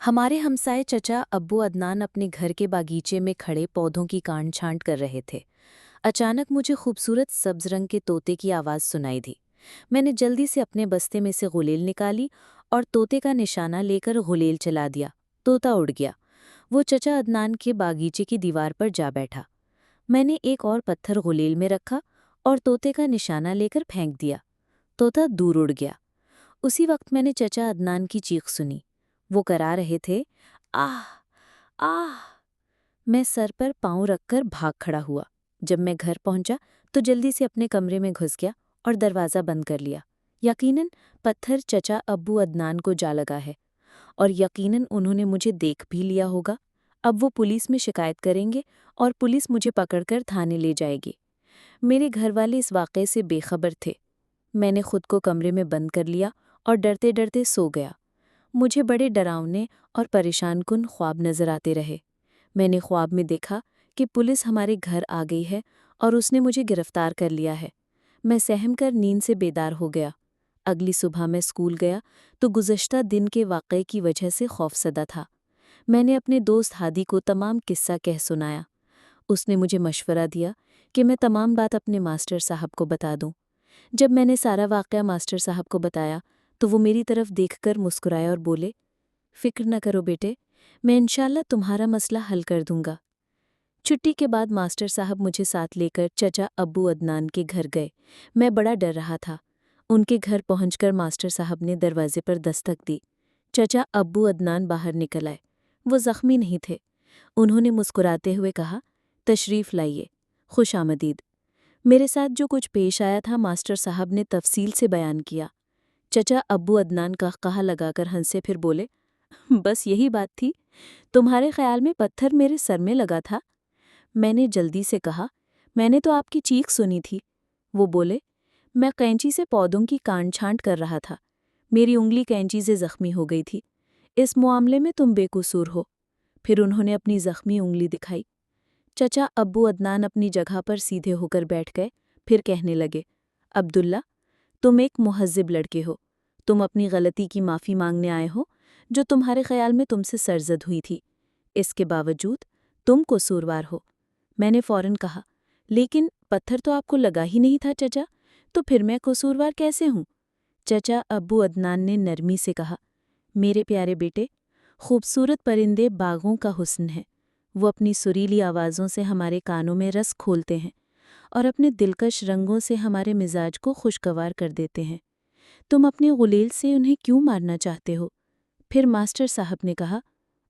हमारे हमसाए चचा अब्बू अदनान अपने घर के बागीचे में खड़े पौधों की काट छांट कर रहे थे। अचानक मुझे खूबसूरत सब्ज रंग के तोते की आवाज़ सुनाई दी। मैंने जल्दी से अपने बस्ते में से गुलेल निकाली और तोते का निशाना लेकर गुलेल चला दिया। तोता उड़ गया। वो चचा अदनान के बागीचे की दीवार पर जा बैठा। मैंने एक और पत्थर गुलेल में रखा और तोते का निशाना लेकर फेंक दिया। तोता दूर उड़ गया। उसी वक्त मैंने चचा अदनान की चीख सुनी। वो करा रहे थे, आह आह। मैं सर पर पाँव रखकर भाग खड़ा हुआ। जब मैं घर पहुंचा तो जल्दी से अपने कमरे में घुस गया और दरवाज़ा बंद कर लिया। यकीनन पत्थर चचा अब्बू अदनान को जा लगा है और यकीनन उन्होंने मुझे देख भी लिया होगा। अब वो पुलिस में शिकायत करेंगे और पुलिस मुझे पकड़कर थाने ले जाएगी। मेरे घर वाले इस वाक़े से बेखबर थे। मैंने खुद को कमरे में बंद कर लिया और डरते डरते सो गया। मुझे बड़े डरावने और परेशानकुन ख्वाब नजर आते रहे। मैंने ख्वाब में देखा कि पुलिस हमारे घर आ गई है और उसने मुझे गिरफ्तार कर लिया है। मैं सहम कर नींद से बेदार हो गया। अगली सुबह मैं स्कूल गया तो गुज़श्ता दिन के वाक़े की वजह से खौफसदा था। मैंने अपने दोस्त हादी को तमाम किस्सा कह सुनाया। उसने मुझे मशवरा दिया कि मैं तमाम बात अपने मास्टर साहब को बता दूं। जब मैंने सारा वाक़या मास्टर साहब को बताया तो वो मेरी तरफ देखकर मुस्कुराए और बोले, फ़िक्र न करो बेटे, मैं इंशाल्लाह तुम्हारा मसला हल कर दूंगा। छुट्टी के बाद मास्टर साहब मुझे साथ लेकर चचा अब्बू अदनान के घर गए। मैं बड़ा डर रहा था। उनके घर पहुंचकर मास्टर साहब ने दरवाजे पर दस्तक दी। चचा अब्बू अदनान बाहर निकल आए। वो ज़ख्मी नहीं थे। उन्होंने मुस्कुराते हुए कहा, तशरीफ़ लाइए, खुश आमदीद। मेरे साथ जो कुछ पेश आया था मास्टर साहब ने तफसील से बयान किया। चचा अब्बू अदनान कहकहा लगाकर हंसे, फिर बोले, बस यही बात थी? तुम्हारे ख्याल में पत्थर मेरे सर में लगा था? मैंने जल्दी से कहा, मैंने तो आपकी चीख सुनी थी। वो बोले, मैं कैंची से पौधों की काट छांट कर रहा था। मेरी उंगली कैंची से जख्मी हो गई थी। इस मामले में तुम बेकसूर हो। फिर उन्होंने अपनी जख्मी उंगली दिखाई। चचा अब्बू अदनान अपनी जगह पर सीधे होकर बैठ गए। फिर कहने लगे, अब्दुल्ला, तुम एक मुहज़्ज़िब लड़के हो। तुम अपनी गलती की माफ़ी मांगने आए हो जो तुम्हारे ख्याल में तुमसे सरजद हुई थी। इसके बावजूद तुम कसूरवार हो। मैंने फ़ौरन कहा, लेकिन पत्थर तो आपको लगा ही नहीं था चचा, तो फिर मैं कसूरवार कैसे हूँ? चचा अब्बू अदनान ने नरमी से कहा, मेरे प्यारे बेटे, खूबसूरत परिंदे बागों का हुस्न है। वो अपनी सुरीली आवाज़ों से हमारे कानों में रस खोलते हैं और अपने दिलकश रंगों से हमारे मिजाज को खुशगवार कर देते हैं। तुम अपने गुलेल से उन्हें क्यों मारना चाहते हो? फिर मास्टर साहब ने कहा,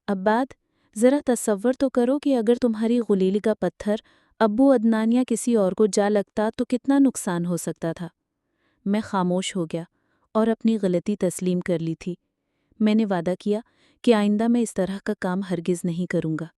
अब्बाद, ज़रा तसव्वुर तो करो कि अगर तुम्हारी गुलेली का पत्थर अब्बू अदनान या किसी और को जा लगता तो कितना नुकसान हो सकता था। मैं खामोश हो गया और अपनी गलती तस्लीम कर ली थी। मैंने वादा किया कि आइंदा मैं इस तरह का काम हरगिज़ नहीं करूँगा।